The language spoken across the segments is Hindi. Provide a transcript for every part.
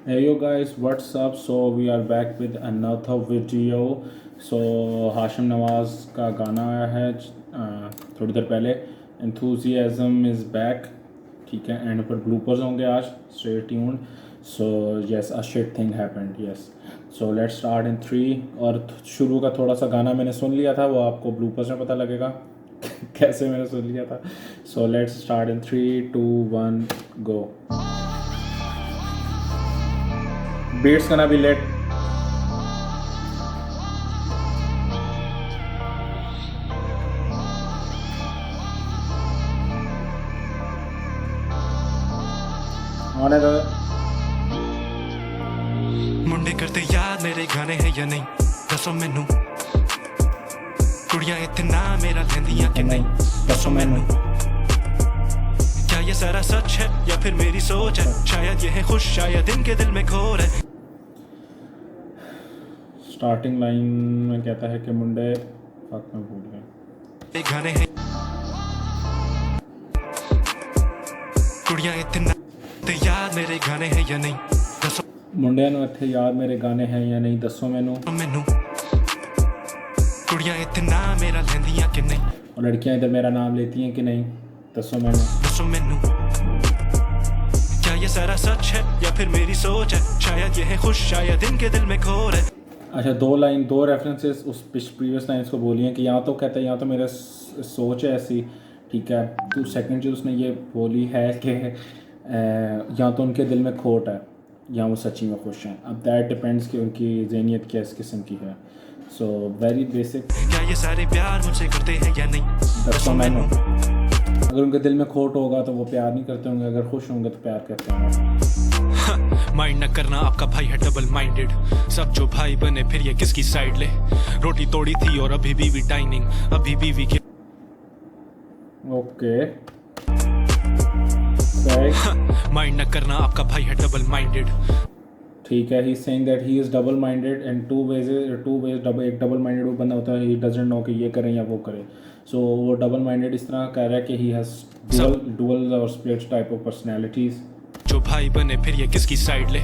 Hey yo guys, what's up? So we are back with another video. So Hashim Nawaz का गाना आया है थोड़ी देर पहले. Enthusiasm is back. ठीक है, एंड ऊपर ब्लूपर्स होंगे आज. Stay tuned. So yes, a shit thing happened. Yes. So let's start in 3. और शुरू का थोड़ा सा गाना मैंने सुन लिया था, वो आपको ब्लूपर्स में पता लगेगा कैसे मैंने सुन लिया था. So let's start in 3, 2, 1, go. Beat's gonna be lit. होने दो. मुंडे करते याद मेरे गाने हैं या नहीं दसो मैनू कुड़ियां इतना मेरा लैंदियां कि नहीं दसो मैनू क्या ये सारा सच है या फिर मेरी सोच है शायद ये है खुश शायद इनके दिल में घोर है. स्टार्टिंग लाइन में कहता है कि मुंडे फक में भूल गए ये गाने हैं कुड़ियां इतना ते याद मेरे गाने हैं या नहीं दसो मुंडे ਨੂੰ ਇੱਥੇ ਯਾਦ ਮੇਰੇ ਗਾਣੇ ਹੈ ਜਾਂ ਨਹੀਂ ਦੱਸੋ ਮੈਨੂੰ. मैनू कुड़ियां इतना मेरा लैंदियां कि नहीं और लड़कियां इधर मेरा नाम लेती हैं कि नहीं दसो मैनू. दसो मैनू क्या ये सारा सच है या फिर मेरी सोच है शायद ये है खुश शायद इनके दिल में घोर है. अच्छा, दो रेफरेंसेस उस प्रीवियस लाइन्स को बोली हैं कि यहाँ तो कहता है यहाँ तो मेरा सोच है ऐसी. ठीक है, तो सेकंड चीज़ उसने ये बोली है कि यहाँ तो उनके दिल में खोट है या वो सच्ची में खुश हैं. अब दैट डिपेंड्स कि उनकी ज़हनियत किस किस्म की है. So very basic. क्या ये सारे प्यार मुझसे करते हैं या नहीं दसो मैनू. अगर उनके दिल में खोट होगा तो वो प्यार नहीं करते होंगे, अगर खुश होंगे तो प्यार करते होंगे. माइंड न करना आपका भाई है डबल माइंडेड सब जो भाई बने फिर ये किसकी साइड ले रोटी तोड़ी थी और अभी भी डाइनिंग अभी भी के ओके. माइंड न करना आपका भाई है डबल माइंडेड. ठीक है, he is saying that he is double minded and two ways double. एक डबल माइंडेड वो बंदा होता है, ही डजंट नो कि ये करें या वो करें. सो वो डबल माइंडेड इस तरह कह रहा है कि ही हैज़ डुअल और स्प्लिट टाइप ऑफ पर्सनैलिटीज़. जो भाई बने फिर ये किसकी साइड ले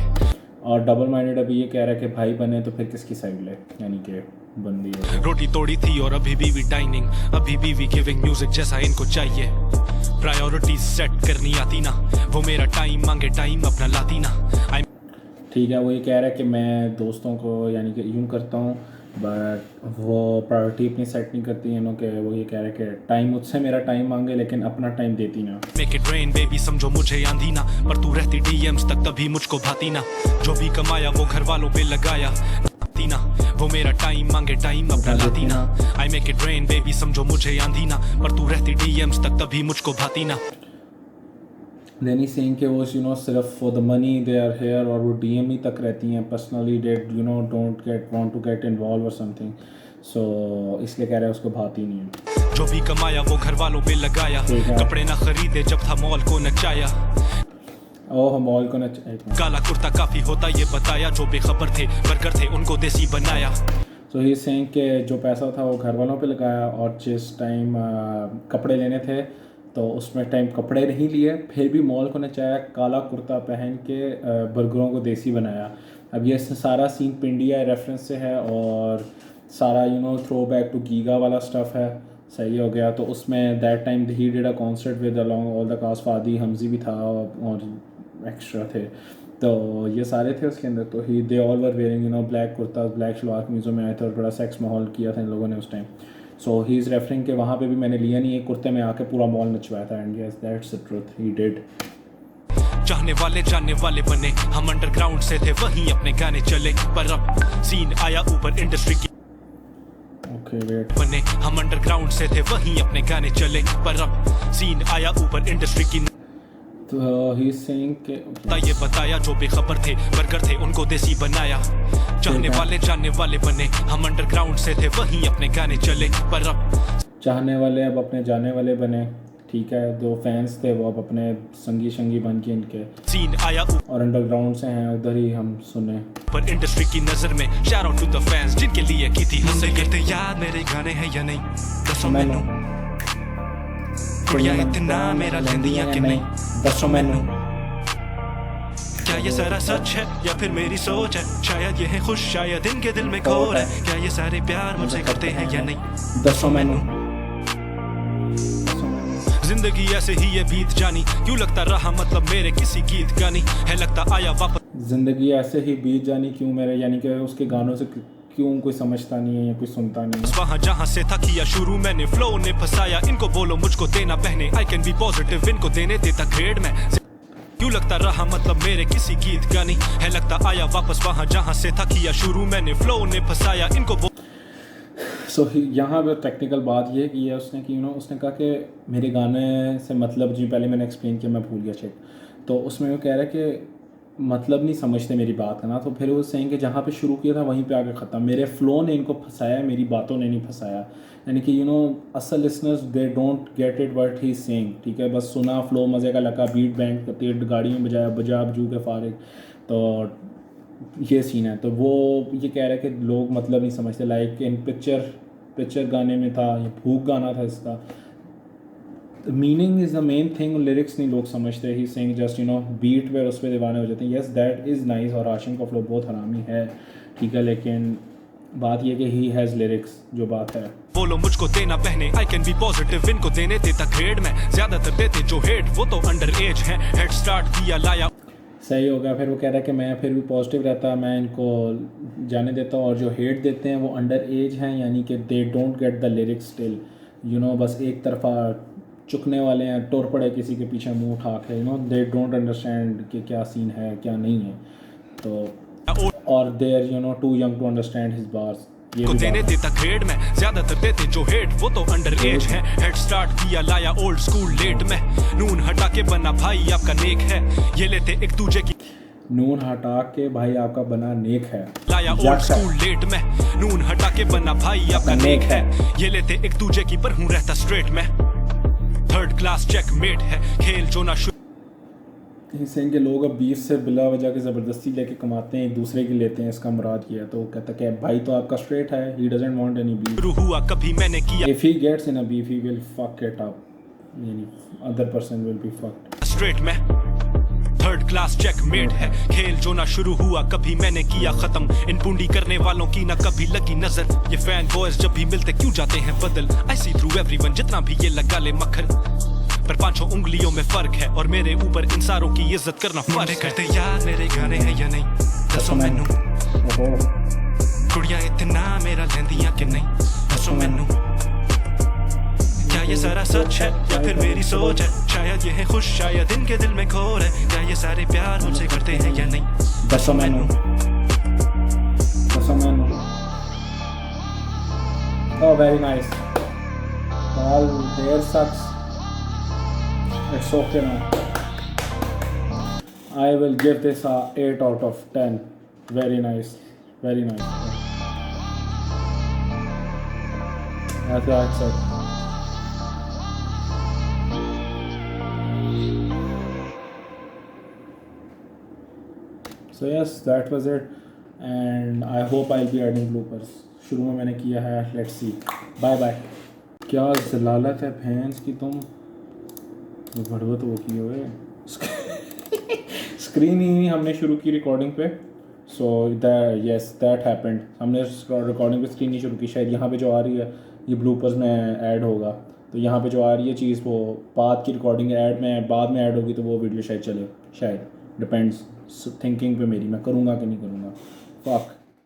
और डबल माइंडेड अभी ये कह रहा है कि भाई बने तो फिर किसकी साइड ले, यानी कि बंदी है. रोटी तोड़ी थी और अभी भी डाइनिंग अभी भी गिविंग म्यूजिक जैसा इनको चाहिए. प्रायोरिटीज सेट करनी आती ना वो मेरा टाइम मांगे टाइम अपना लाती ना. ठीक है, वो ये कह रहा है कि मैं दोस्तों को यानी कि यूँ करता हूँ, बट वो प्रायोरिटी अपनी सेट नहीं करती है. कि वो ये कह रहा है कि टाइम मुझसे मेरा टाइम मांगे लेकिन अपना टाइम देती ना. मेक इट रेन बेबी समझो मुझे आंधी ना पर तू रहती डीएम्स तक तभी मुझको भाती ना. जो भी कमाया वो घर वालों पे लगाया ना वो मेरा टाइम मांगे टाइम अपना लाती ना. I make it rain baby समझो मुझे आंधी ना पर तू रहती डीएम्स तक तभी मुझको भाती ना. देन ही सेइंग कि वो सिर्फ for the money they are here, और वो डीएम ही तक रहती हैं. Personally they don't want to get involve or something. So इसलिए कह रहा है उसको भाती नहीं है. जो भी कमाया वो घर वालों पे लगाया कपड़े ना खरीदे जब था मॉल को नचाया. ओह मॉल को काला कुर्ता काफी होता ये बताया जो बेखबर थे बर्गर थे उनको देसी बनाया. सो ही सेइंग कि जो पैसा था वो घर वालों पे लगाया, और जिस टाइम कपड़े लेने थे तो उसमें टाइम कपड़े नहीं लिए, फिर भी मॉल को नचाया, काला कुर्ता पहन के बर्गरों को देसी बनाया. अब ये सारा सीन पिंडिया रेफरेंस से है और सारा थ्रो बैक टू गीगा वाला स्टफ़ है. सही हो गया. तो उसमें that time he did a concert with along all the cast. फादी हमजी भी था और एक्स्ट्रा थे, तो ये सारे थे उसके अंदर. तो ही they all were wearing black kurta black shalwar कमीज़ों में आए थे और बड़ा सेक्स माहौल किया था इन लोगों ने उस time. So he is referring कि वहाँ पे भी मैंने लिया नहीं, एक कुर्ते में आके पूरा मॉल नचवाया था. And yes that's the truth, he did. चाहने वाले जानने वाले बने हम अंडरग्राउंड से थे वहीं अपने गाने चले पर अब सीन आया ऊपर इंडस्ट्री की. Okay wait. बने हम अंडरग्राउंड से थे वहीं अपने गाने चले पर अब सीन आया ऊपर इंडस्ट्री की. तो ही इज सेइंग कि ये बताया जो बेखबर थे बर्गर थे उनको देसी बनाया. चाहने वाले जानने वाले बने हम अंडरग्राउंड से थे वहीं अपने गाने चले पर अब चाहने वाले अब अपने जाने वाले बने. ठीक है, जो फैंस थे वो अब अपने संगी शंगी बन के इनके सीन आया और अंडरग्राउंड से हैं, उधर ही हम सुने. पर इंडस्ट्री की नजर में shout out to the fans जिनके लिए की थी हमसे कहते याद मेरे गाने हैं या नहीं दसो मैनू. कुड़ियां इतना मेरा लैंदियां कि नहीं दसो मैनू. क्या ये सारा सच है या फिर मेरी सोच है? शायद ये है खुश, शायद इनके दिल में खौफ है। क्या ये सारे प्यार मुझसे करते हैं या नहीं? दसों मैनू जिंदगी ऐसे ही ये बीत जानी, क्यों लगता रहा मतलब मेरे किसी गीत का नहीं है, लगता आया वापस। ज़िंदगी ऐसे ही बीत जानी क्यों मेरे, यानी कि उसके गानों से क्यों कोई समझता नहीं है या कोई सुनता नहीं है। वहाँ जहाँ से था किया शुरू मैंने, फ्लो ने फंसाया इनको, बोलो मुझको देना पहने। आई कैन बी पॉजिटिव, इनको देने देता ग्रेड में। क्यों लगता रहा मतलब मेरे किसी गीत का नहीं है, लगता आया वापस वहाँ जहाँ से था किया शुरू मैंने, फ्लो ने फंसाया इनको। सो यहाँ पर टेक्निकल बात ये की है उसने कि उसने कहा कि मेरे गाने से मतलब, जी पहले मैंने एक्सप्लेन किया, मैं भूल गया शिट। तो उसमें वो कह रहा है कि मतलब नहीं समझते मेरी बात का ना, तो फिर वो सेइंग कि जहाँ पे शुरू किया था वहीं पे आके ख़त्म। मेरे फ़्लो ने इनको फंसाया, मेरी बातों ने नहीं फंसाया। यानी कि असल listeners they don't get it what he saying, ठीक है। बस सुना, फ़्लो मज़े का लगा, बीट बैंक करते गाड़ी में बजाया, बजा बजू के फारिग, तो ये सीन है। तो वो ये कह रहा है कि लोग मतलब नहीं समझते। लाइक इन पिक्चर गाने में था, ये भूख गाना था इसका, meaning is the main thing, lyrics नहीं लोग समझते। ही सिंग जस्ट बीट पे उस पर दीवाने हो जाते हैं। येस दैट इज़ नाइस, और हाशिम का फ्लो बहुत हरामी है, ठीक है, लेकिन बात यह कि ही हैज़ लिरिक्स, जो बात है। बोलो मुझको देना पहने, आई कैन बी पॉजिटिव, इनको देने देता ग्रेड में। ज्यादातर देते जो हेट वो तो अंडर एज है, हेड स्टार्ट किया लाया सही हो गया। फिर वो कह रहा है कि मैं फिर भी पॉजिटिव रहता, मैं इनको जाने देता हूँ, और जो हेट देते हैं वो अंडर एज हैं, यानी कि they don't get the lyrics still, बस एक तरफा चुकने वाले हैं, टोर पड़े किसी के पीछे मुंह उठा के, दे डोंट अंडरस्टैंड कि क्या सीन है क्या नहीं है। तो और they're too young to understand his bars, ये को भी देने बात है। देता ग्रेड में। ज्यादातर देते जो हेट वो तो अंडर एज है, हेड स्टार्ट किया लाया ओल्ड स्कूल लेट में। नून हटा के बना भाई आपका नेक है, ये लेते एक दूजे की नून हटा के भाई आपका बना नेक है, लाया ओल्ड स्कूल लेट में। नून हटा के बना भाई आपका नेक है, ये लेते एक दूजे की पर हूँ रहता स्ट्रेट में। थर्ड क्लास चेकमेट है खेल जो ना सिंह के लोग अब बीफ से बिला वजह के ज़बरदस्ती लेके कमाते हैं, एक दूसरे की लेते हैं, इसका मुराद किया। तो वो कहता है कि भाई तो आपका स्ट्रेट है, he doesn't want any beef. शुरू हुआ कभी मैंने किया if he gets in a beef he will fuck it up, यानी other person will be fucked straight में। थर्ड क्लास चेकमेट है खेल जो ना शुरू हुआ कभी मैंने किया खत्म। इन पुंडी करने वालों की ना कभी लगी नजर, ये फैन बॉयज जब भी मिलते क्यों जाते हैं बदल। आई सी थ्रू एवरीवन, जितना भी ये लगा ले मक्खन, पर पांचों उंगलियों में फर्क है, और मेरे ऊपर इन सारों की इज्जत करना फर्क है। करते यार मेरे गाने हैं या नहीं, दसो मैनू कुड़िया इतना मेरा लेंदियां कि नहीं, दसो मैनू। क्या ये सारा सच है या फिर मेरी सोच है? शायद ये है खुश, शायद इनके दिल में खोर है। क्या ये सारे प्यार मुझसे करते हैं या नहीं, दसो मैनू, दसो मैनू। Oh, very nice. All there sucks. It's okay now. I will give this a 8 out of 10. Very nice. Very nice. That's it. So yes, that was it. And I hope I'll be adding bloopers. शुरू में मैंने किया है, लेट्स सी। Bye bye. क्या जलालत है भैंस की तुम, भड़वत वो की हुए स्क्रीन ही हमने शुरू की रिकॉर्डिंग पे। सो यस दैट हैपेंड, हमने रिकॉर्डिंग पे स्क्रीन नहीं शुरू की। शायद यहाँ पे जो आ रही है ये ब्लूपर्स में ऐड होगा, तो यहाँ पे जो आ रही है चीज़ वो बाद की रिकॉर्डिंग ऐड में बाद में ऐड होगी, तो वो वीडियो शायद चले, शायद डिपेंड्स थिंकिंग पे मेरी, मैं करूँगा कि नहीं करूँगा। फक।